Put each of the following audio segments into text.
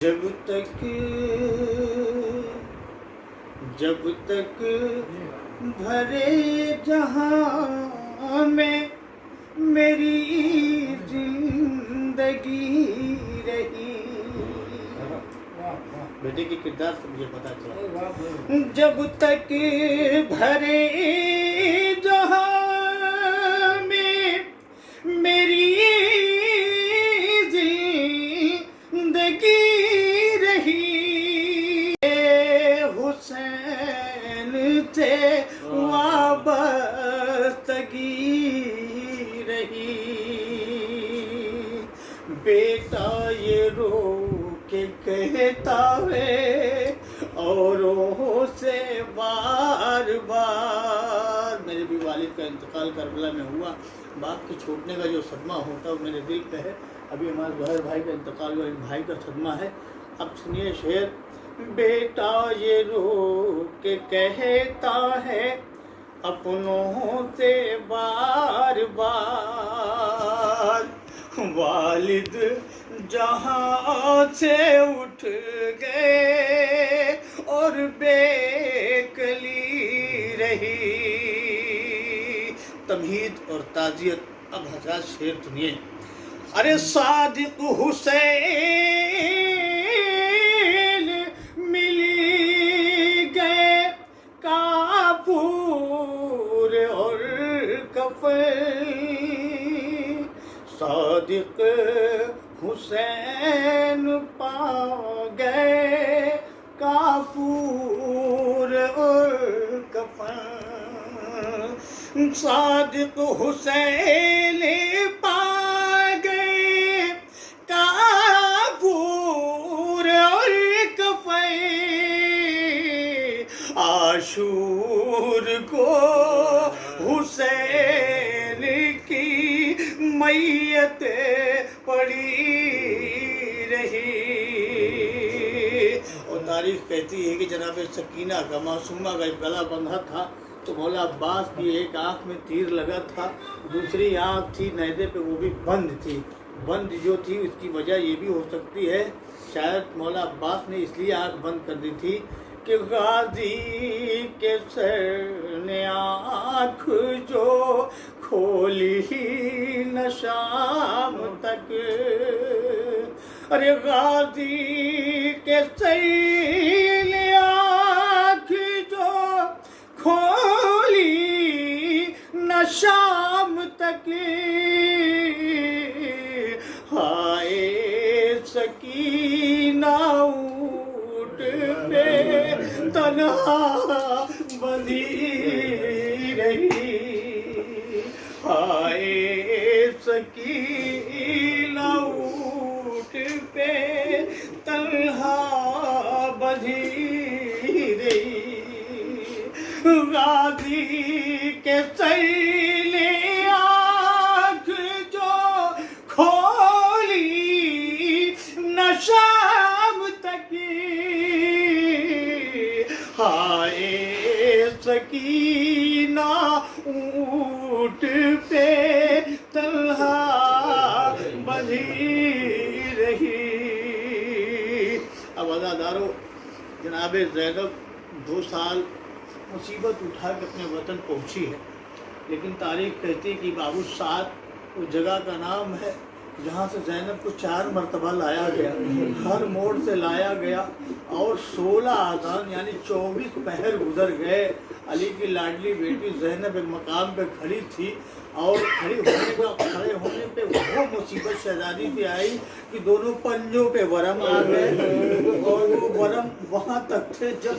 جب تک بھرے جہاں میں میری زندگی رہی. بیٹے کے کردار سے مجھے پتا چلا. جب تک بھرے جہاں میں میری زندگی رہی. حسین تھے وابستگی رہی. بیٹا یہ رو کے کہتا ہے اوروں سے بار بار. میرے بھی والد کا انتقال کربلا میں ہوا. باپ کے چھوٹنے کا جو صدمہ ہوتا ہے وہ میرے دل پہ ہے. ابھی ہمارے ظاہر بھائی کا انتقال ہوا, ایک بھائی کا صدمہ ہے. اب سنیے شعر. بیٹا یہ رو کے کہتا ہے اپنوں سے بار بار, والد جہاں سے اٹھ گئے اور بے کلی رہی. تمہید اور تعزیت. اب حضرات شعر سنیے. ارے صادق حسین ملی گئے کافور اور کفن. صادق حسین پا گئے کافور اور کفن. صادق حسین پا گئے کافور اور کفن. عاشور کو حسین کی میت پڑی رہی. اور تاریخ کہتی ہے کہ جناب سکینہ کا, معصومہ کا گلا بندھا تھا تو مولا عباس کی ایک آنکھ میں تیر لگا تھا, دوسری آنکھ تھی نیزے پہ وہ بھی بند تھی. بند جو تھی اس کی وجہ یہ بھی ہو سکتی ہے شاید مولا عباس نے اس لیے آنکھ بند کر دی تھی کہ غازی کے سر نے آنکھ جو کھولی نہ شام تک. ارے غازی کے سر نے آنکھ جو کھولی نہ شام تک. ہائے سکینہ اونٹ پہ تنہا بندھی رہی. ہائے سکینہ اونٹ پہ تنہا بندھی رہی. غازی کے سر نے آنکھ جو کھولی نہ شام تک. ہائے سکینہ اونٹ پہ تنہا بندھی رہی. اب عزادارو, جناب زینب 2 سال مصیبت اٹھا کے اپنے وطن پہنچی ہے, لیکن تاریخ کہتی ہے کہ بابو سعد اس جگہ کا نام ہے جہاں سے زینب کو 4 مرتبہ لایا گیا, ہر موڑ سے لایا گیا اور 16 آذان یعنی 24 پہر گزر گئے. علی کی لاڈلی بیٹی زینب ایک مقام پہ کھڑی تھی اور کھڑے ہونے پہ وہ مصیبت شہزادی پہ آئی کہ دونوں پنجوں پہ ورم آ گئے. اور وہ ورم وہاں تک تھے جب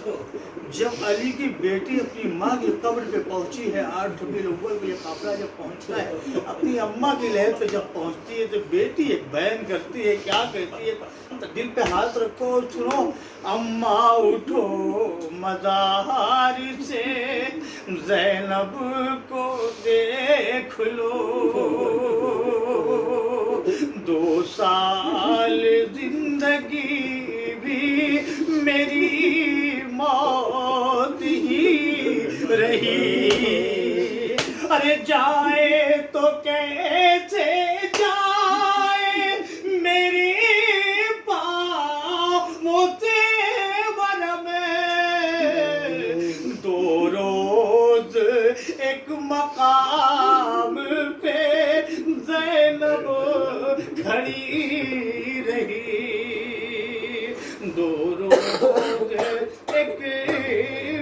علی کی بیٹی اپنی ماں کی قبر پہ پہنچی ہے. 8 ربیع الاول کو یہ قافلہ جب پہنچتا ہے, اپنی اماں کی لہر پہ جب پہنچتی ہے تو بیٹی ایک بیان کرتی ہے. کیا کہتی ہے؟ دل پہ ہاتھ رکھو اور سنو. اماں اٹھو مزار سے زینب کو دیکھ لو, 2 سال زندگی بھی میری موت ہی رہی. ارے جائے تو کیسے جائے میری دو روز ایک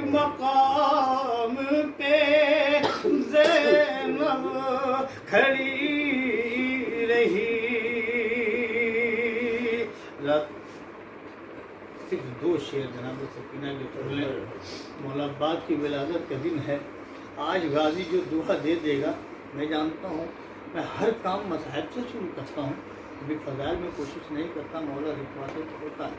مقام پہ زینب کھڑی رہی. صرف 2 شعر جناب سکینہ کے پڑھ لیں. مولا عباس کی ولادت کا دن ہے. آج غازی جو دعا دے دے گا، میں جانتا ہوں میں ہر کام مذہب سے شروع کرتا ہوں، کبھی فضائل میں کوشش نہیں کرتا. مولا رکھواتے تو ہوتا ہے.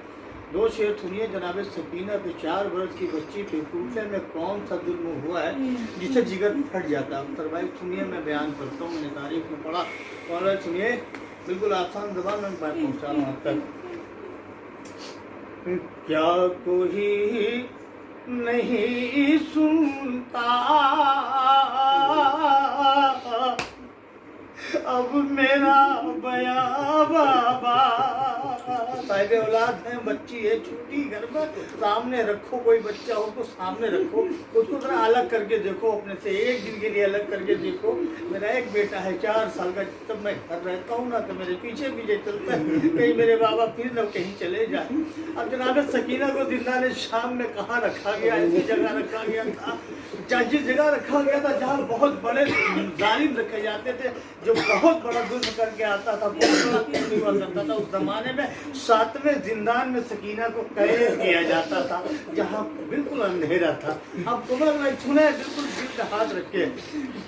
2 شعر سنیے جناب سکینہ پہ. 4 برس کی بچی پہ کوفے میں کون سا ظلم ہوا ہے جسے جگر پھٹ جاتا ہے. اختر بھائی سنیے، میں بیان کرتا ہوں، میں نے تاریخ میں پڑھا. مولا سنیے، بالکل آسان زبان میں بات پہنچا رہا ہوں آپ تک. کیا کوئی نہیں سنتا اب میرا بیاں بابا. صاحب اولاد ہے، بچی ہے چھوٹی، گھر میں سامنے رکھو. کوئی بچہ ہو تو سامنے رکھو، اس کو ذرا الگ کر کے دیکھو اپنے سے. 1 دن کے لیے الگ کر کے دیکھو. میرا ایک بیٹا ہے 4 سال کا. جب میں گھر رہتا ہوں نا تو میرے پیچھے چلتا ہے کہیں میرے بابا پھر نہ کہیں چلے جائیں. اب جناب سکینہ کو زندان شام میں کہاں رکھا گیا؟ ایسی جگہ رکھا گیا تھا، جس جگہ رکھا گیا تھا جہاں بہت بڑے ظالم رکھے جاتے تھے، جو بہت بڑا ظلم کر کے آتا تھا، بہت بڑا قتل ہوا کرتا تھا. اس زمانے میں 7ویں زندان میں سکینہ کو قید کیا جاتا تھا، جہاں بالکل اندھیرا تھا. اب عمر میں سنے بالکل دل کا ہاتھ رکھے.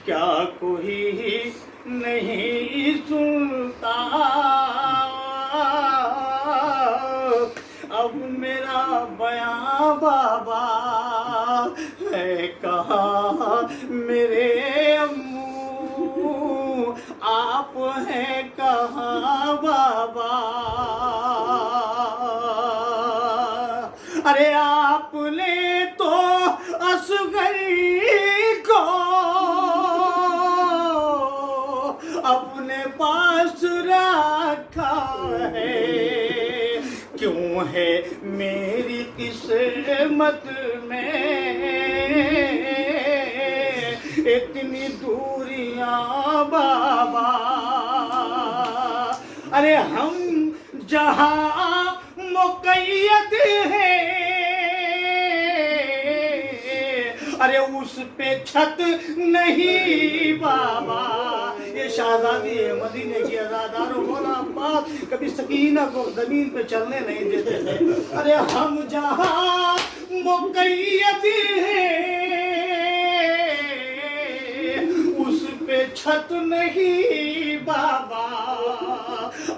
کیا کوئی نہیں سنتا اب میرا بیاں بابا ہے کہاں میرے امو آپ ہیں کہاں بابا. ارے آپ نے تو اصغری کو اپنے پاس رکھا ہے. کیوں ہے میری قسمت میں اتنی دوریاں بابا. ارے ہم جہاں مقید ہیں، ارے اس پہ چھت نہیں بابا. یہ شہزادی ہے مدینے کی ازاداروں. مولا عباس کبھی سکینہ کو زمین پہ چلنے نہیں دیتے تھے. ارے ہم جہاں مقید ہیں اس پہ چھت نہیں بابا.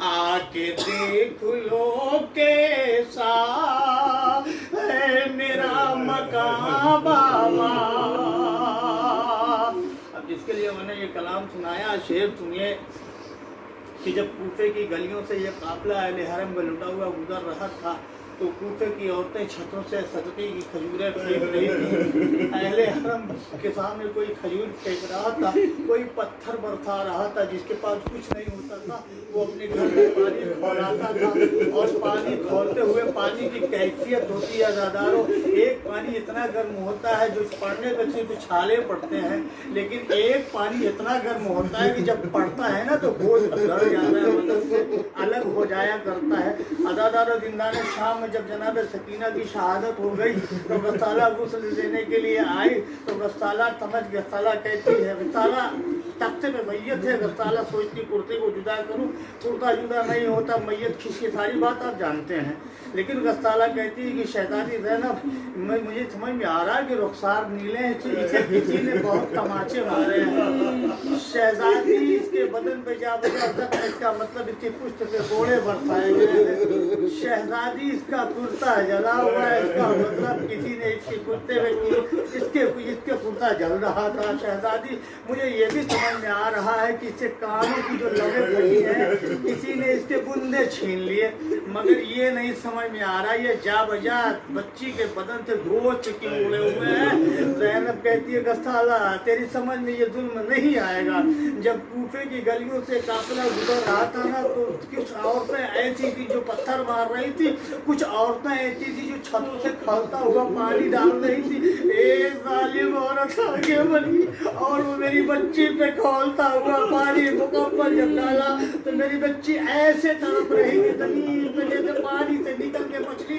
آ کے دیکھ لو کیسا ہے میرا مکان بابا. اب جس کے لیے میں نے یہ کلام سنایا، شعر سنیے کہ جب کوفے کی گلیوں سے یہ قافلہ اہل حرم میں لٹا ہوا گزر رہا تھا تو کوفے کی عورتیں چھتوں سے صدقے کی کھجوریں پھینک رہی تھیں. اہل حرم کے سامنے کوئی کھجور پھینک رہا تھا، کوئی پتھر برسا رہا تھا. جس کے پاس کچھ نہیں ہوتا تھا وہ اپنے گھر میں پانی کھولاتا تھا. اور پانی کھولتے ہوئے پانی کی کیفیت ہوتی ہے زاداروں. ایک پانی اتنا گرم ہوتا ہے جو پڑنے پہ صرف چھالے پڑتے ہیں، لیکن ایک پانی اتنا گرم ہوتا ہے کہ جب پڑتا ہے نا تو گوشت گل جاتا ہے، مطلب سے الگ ہو جایا کرتا ہے. ازاداروں زندان شام میں جب جناب سکینہ کی شہادت ہو گئی تو غسالہ غسل دینے کے لیے آئی تو غسالہ سمجھ غسالہ کہتی ہے، غسالہ تختے پہ میت ہے. غسالہ سوچتی کرتے کو جدا کروں، کرتا جدا نہیں ہوتا، میت کھینچ کی ساری بات آپ جانتے ہیں. لیکن غسالہ کہتی ہے کہ شہزادی زینب مجھے سمجھ میں آ رہا ہے کہ رخسار نیلے ہیں، اسے کسی نے بہت تماچے مارے ہیں. شہزادی اس کے بدن پہ جا بجا زخم، اس کا مطلب اس کی پشت پہ گوڑے برسائے گئے ہیں. شہزادی اس کا کرتا جلا ہوا ہے، اس کا مطلب کسی نے اس کے کرتے میں اس کے کرتا جل رہا تھا. شہزادی مجھے یہ بھی سمجھ میں آ رہا ہے کہ اس سے کانوں کی جو لویں پھٹی ہیں کسی نے اس کے بندے چھین لیے، مگر یہ نہیں سمجھ میں آ رہا یہ جا بجا بچی کے بدن سے گوشت کیوں اڑے ہوئے ہیں. زینب کہتی ہے غسالہ تیری سمجھ میں یہ ظلم نہیں آئے گا. جب کوفے کی گلیوں سے قافلہ گزر رہا تھا نا تو کچھ عورتیں ایسی تھی جو پتھر مار رہی تھی، کچھ عورتیں ایسی تھی جو چھتوں سے کھولتا ہوا پانی ڈال رہی تھی. ایک ظالم عورت آگے بڑھی اور وہ میری بچی پہ کھولتا ہوا پانی مکمل جب ڈالا تو میری بچی ایسے تڑپ رہی تھی زمین پہ جیسے پانی سے نکل کے مچھلی